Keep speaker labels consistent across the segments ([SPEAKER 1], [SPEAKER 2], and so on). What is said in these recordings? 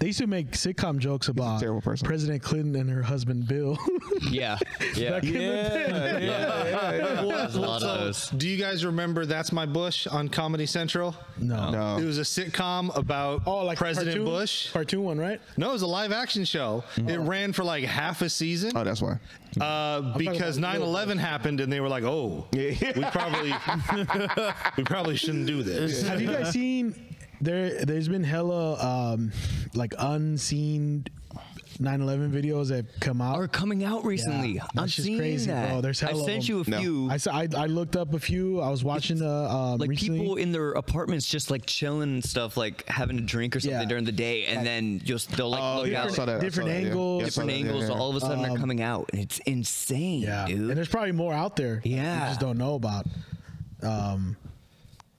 [SPEAKER 1] They used to make sitcom jokes about President Clinton and her husband Bill.
[SPEAKER 2] Yeah.
[SPEAKER 1] Back in the day.
[SPEAKER 2] There's a lot of those.
[SPEAKER 3] Do you guys remember That's My Bush on Comedy Central?
[SPEAKER 1] No.
[SPEAKER 3] It was a sitcom about
[SPEAKER 1] like
[SPEAKER 3] President
[SPEAKER 1] cartoon?
[SPEAKER 3] Bush.
[SPEAKER 1] Cartoon one, right?
[SPEAKER 3] No, it was a live action show. It ran for like half a season.
[SPEAKER 4] Oh, that's why.
[SPEAKER 3] Because 9/11 happened, and they were like, "Oh, we probably shouldn't do this."
[SPEAKER 1] Have you guys seen? There's been hella like unseen 9/11 videos that come out.
[SPEAKER 2] Are coming out recently.
[SPEAKER 1] Yeah,
[SPEAKER 2] I'm
[SPEAKER 1] that's just
[SPEAKER 2] seeing
[SPEAKER 1] crazy,
[SPEAKER 2] that.
[SPEAKER 1] bro. There's hella
[SPEAKER 2] I sent you a few.
[SPEAKER 1] I looked up a few. I was watching
[SPEAKER 2] like
[SPEAKER 1] recently.
[SPEAKER 2] people in their apartments just like chilling and stuff, like having a drink or something during the day, and then they'll like look out
[SPEAKER 1] different angles.
[SPEAKER 2] Different angles. So all of a sudden they're coming out, and it's insane, dude.
[SPEAKER 1] And there's probably more out there.
[SPEAKER 2] Yeah,
[SPEAKER 1] you just don't know about.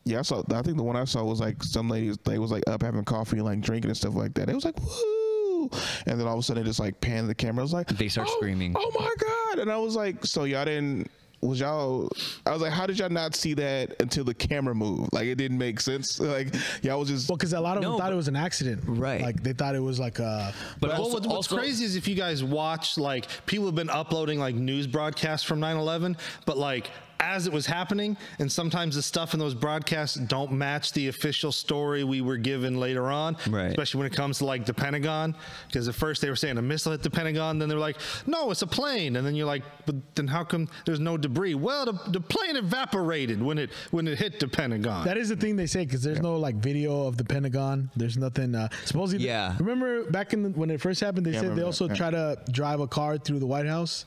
[SPEAKER 4] Yeah, I think the one I saw was like some ladies, they was like up having coffee and like drinking and stuff like that. It was like, woo! And then all of a sudden it just like panned the camera. I was like,
[SPEAKER 2] they start screaming.
[SPEAKER 4] Oh my God. And I was like, so y'all didn't, I was like, how did y'all not see that until the camera moved? Like, it didn't make sense. Like, y'all was just.
[SPEAKER 1] Well, because a lot of them thought it was an accident.
[SPEAKER 2] Right.
[SPEAKER 1] Like, they thought it was like a.
[SPEAKER 3] But what's crazy is if you guys watch, like, people have been uploading, like, news broadcasts from 9/11, but, like, as it was happening, and sometimes the stuff in those broadcasts don't match the official story we were given later on, especially when it comes to like the Pentagon, because at first they were saying a missile hit the Pentagon, then they were like, no, it's a plane, and then you're like, but then how come there's no debris? Well, the plane evaporated when it hit the Pentagon.
[SPEAKER 1] That is the thing they say, because there's no like video of the Pentagon. There's nothing. Supposedly, remember back when it first happened, they said they also try to drive a car through the White House.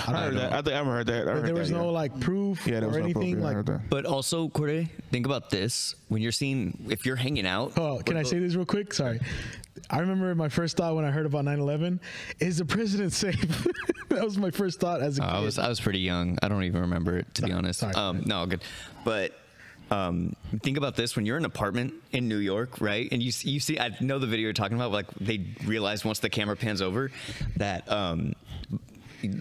[SPEAKER 4] I heard that. I think I've heard that.
[SPEAKER 1] But there was no like proof or anything. Like,
[SPEAKER 2] but also, Corday, think about this: when you're if you're hanging out.
[SPEAKER 1] Oh, can I say this real quick? Sorry. I remember my first thought when I heard about 9/11 is the president safe? That was my first thought as a kid.
[SPEAKER 2] I was pretty young. I don't even remember it, to be honest.
[SPEAKER 1] Sorry.
[SPEAKER 2] No, good. But think about this: when you're in an apartment in New York, right? And you see, I know the video you're talking about. Like they realized once the camera pans over that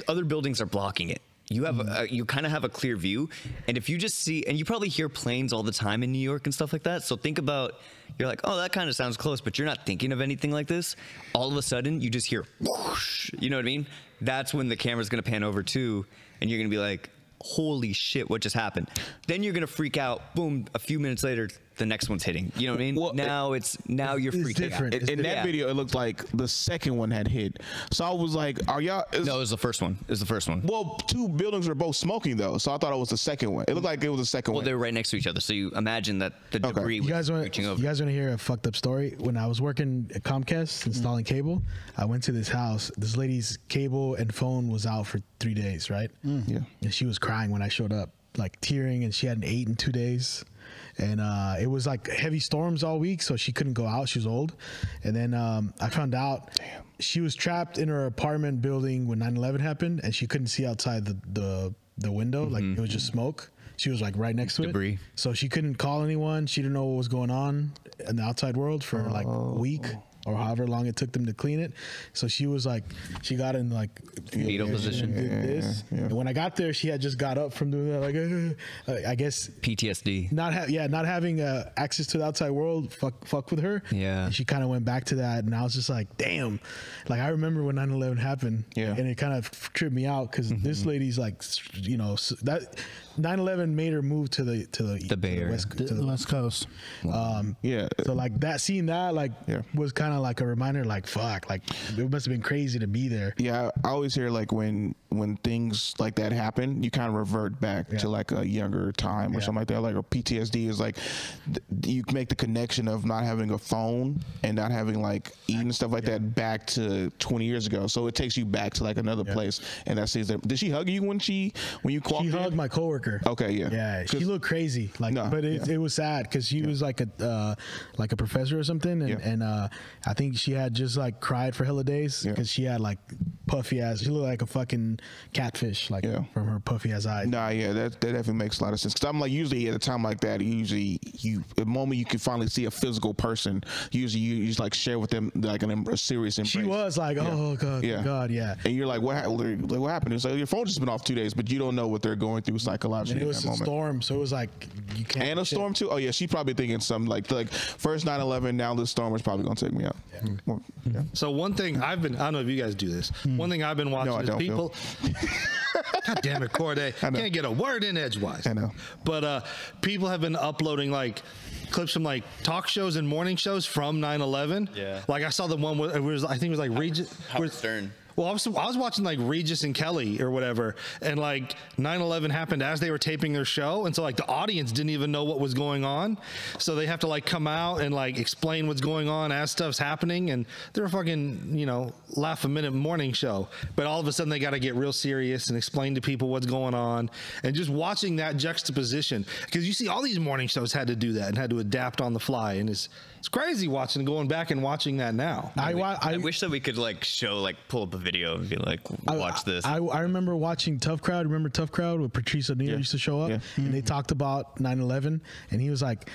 [SPEAKER 2] other buildings are blocking it. You have you kind of have a clear view, and if you just see, and you probably hear planes all the time in New York and stuff like that. So think about, you're like, oh, that kind of sounds close, but you're not thinking of anything like this. All of a sudden, you just hear whoosh. You know what I mean? That's when the camera's gonna pan over too, and you're gonna be like, holy shit, what just happened? Then you're gonna freak out. Boom! A few minutes later, the next one's hitting. You know what I mean? Well, now you're freaking out.
[SPEAKER 4] In that video, it looked like the second one had hit. So I was like, "Are y'all?"
[SPEAKER 2] No, it was the first one. It was the first one.
[SPEAKER 4] Well, two buildings were both smoking though, so I thought it was the second one. It looked like it was the second one.
[SPEAKER 2] Well, they were right next to each other, so you imagine that the debris was reaching over.
[SPEAKER 1] You guys want to hear a fucked up story? When I was working at Comcast installing cable, I went to this house. This lady's cable and phone was out for 3 days, right?
[SPEAKER 4] Yeah.
[SPEAKER 1] And she was crying when I showed up, like tearing, and she hadn't ate in 2 days. And it was like heavy storms all week, so she couldn't go out. She was old. And then I found out she was trapped in her apartment building when 9/11 happened, and she couldn't see outside the window. Like it was just smoke. She was like right next to
[SPEAKER 2] debris.
[SPEAKER 1] it. So she couldn't call anyone. She didn't know what was going on in the outside world for like a week or however long it took them to clean it. So she was like, she got in like
[SPEAKER 2] fetal position.
[SPEAKER 1] Did this. And when I got there, she had just got up from doing that. Like, I guess
[SPEAKER 2] PTSD.
[SPEAKER 1] Not having access to the outside world fuck with her.
[SPEAKER 2] Yeah.
[SPEAKER 1] And she kind of went back to that, and I was just like, damn. Like I remember when 9/11 happened. Yeah. And it kind of tripped me out because this lady's like, you know, that 9/11 made her move to the
[SPEAKER 2] Bay Area,
[SPEAKER 1] to the West Coast.
[SPEAKER 4] Yeah.
[SPEAKER 1] So like that, seeing that like was kind of like a reminder, like fuck, like it must have been crazy to be there.
[SPEAKER 4] Yeah, I always hear like when things like that happen, you kind of revert back to like a younger time or something like that. Like a PTSD is like you make the connection of not having a phone and not having like eating and stuff like that back to 20 years ago. So it takes you back to like another place, and that says that. Did she hug you when you called?
[SPEAKER 1] She hugged my coworker.
[SPEAKER 4] Okay,
[SPEAKER 1] yeah. She looked crazy, like, but it was sad because she was like a professor or something, and I think she had just like cried for hella days because she had like puffy ass. She looked like a fucking catfish, like from her puffy ass eyes.
[SPEAKER 4] Nah, yeah, that definitely makes a lot of sense. Cause I'm like, usually at a time like that, the moment you can finally see a physical person, usually you just like share with them like a serious embrace.
[SPEAKER 1] She was like, oh god, God, yeah.
[SPEAKER 4] And you're like, what happened? It's like your phone's just been off 2 days, but you don't know what they're going through psychologically.
[SPEAKER 1] And it was
[SPEAKER 4] in that
[SPEAKER 1] a
[SPEAKER 4] moment.
[SPEAKER 1] storm, so it was like you can't.
[SPEAKER 4] And a storm too. Oh yeah, she probably thinking something like first 9/11, now this storm is probably gonna take me out. Yeah.
[SPEAKER 3] So one thing I don't know if you guys do this. One thing I've been watching is people. God damn it, Corday. Can't get a word in edgewise.
[SPEAKER 4] I know.
[SPEAKER 3] But people have been uploading like clips from like talk shows and morning shows from 9/11.
[SPEAKER 2] Yeah.
[SPEAKER 3] Like I saw the one where it was, I think it was like Regis.
[SPEAKER 2] Howard Stern.
[SPEAKER 3] Well, I was watching like Regis and Kelly or whatever, and like 9/11 happened as they were taping their show, and so like the audience didn't even know what was going on, so they have to like come out and like explain what's going on as stuff's happening, and they're a fucking laugh a minute morning show, but all of a sudden they got to get real serious and explain to people what's going on, and just watching that juxtaposition, because you see all these morning shows had to do that and had to adapt on the fly, and it's crazy going back and watching that now.
[SPEAKER 2] I wish that we could like pull up a video and be like, watch this.
[SPEAKER 1] I remember watching Tough Crowd. Remember Tough Crowd with Patrice O'Neal used to show up, and they talked about 9/11, and he was like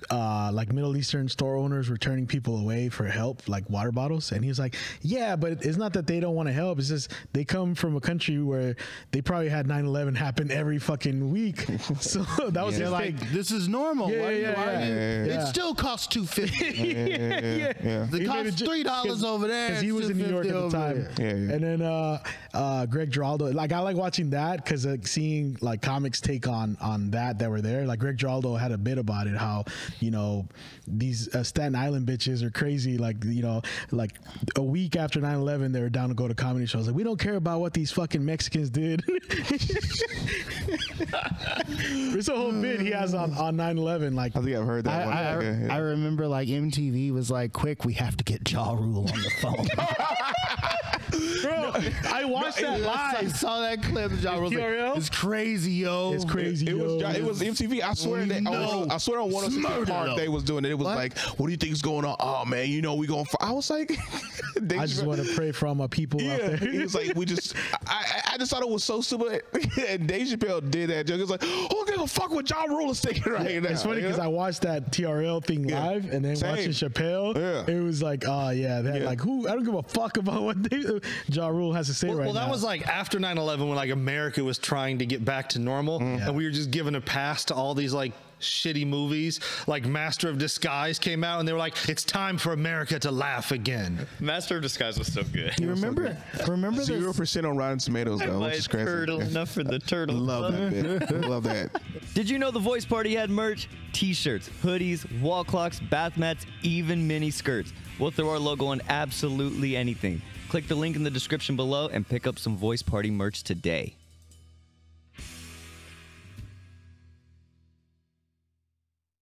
[SPEAKER 1] Middle Eastern store owners were turning people away for help, like water bottles, and he was like, yeah, but it's not that they don't want to help. It's just they come from a country where they probably had 9/11 happen every fucking week, so that was his
[SPEAKER 5] like,
[SPEAKER 1] thing.
[SPEAKER 5] this is normal. It still costs $2.50. It costs $3 over there.
[SPEAKER 1] Because he was in New York at the time. And then Greg Giraldo, like I like watching that because seeing like comics take on that were there. Like Greg Giraldo had a bit about it, how these Staten Island bitches are crazy. Like like a week after 9/11, they were down to go to comedy shows. Like, we don't care about what these fucking Mexicans did. There's a whole bit he has on 9/11. Like,
[SPEAKER 4] I think I've heard that.
[SPEAKER 5] I remember like MTV was like, quick, we have to get Ja Rule on the phone.
[SPEAKER 1] Bro, I watched that live.
[SPEAKER 5] I saw that clip. Ja Rule's like, it's crazy, yo.
[SPEAKER 1] It's crazy,
[SPEAKER 4] it was MTV. I swear I swear on 106 Park they was doing it. It was like, what do you think is going on? Oh man, we going for. I was like,
[SPEAKER 1] I just want to pray for all my people out there.
[SPEAKER 4] He was like, I just thought it was so stupid. And Dave Chappelle did that joke. It was like, who gives a fuck what Ja Rule is thinking right now?
[SPEAKER 1] It's funny because I watched that TRL thing live, and then watching Chappelle, it was like, oh yeah, like who? I don't give a fuck about what Ja Rule has to say right now.
[SPEAKER 3] Well, that was like after 9/11 when like America was trying to get back to normal, and we were just giving a pass to all these like shitty movies. Like Master of Disguise came out, and they were like, it's time for America to laugh again.
[SPEAKER 2] Master of Disguise was so good.
[SPEAKER 5] You remember
[SPEAKER 4] 0% on Rotten Tomatoes though, which is crazy.
[SPEAKER 2] Turtle, enough for the turtle.
[SPEAKER 4] Love that bit. Love that.
[SPEAKER 2] Did you know the Voice Party had merch? T-shirts, hoodies, wall clocks, bath mats, even mini skirts. We'll throw our logo on absolutely anything. Click the link in the description below and pick up some Voice Party merch today.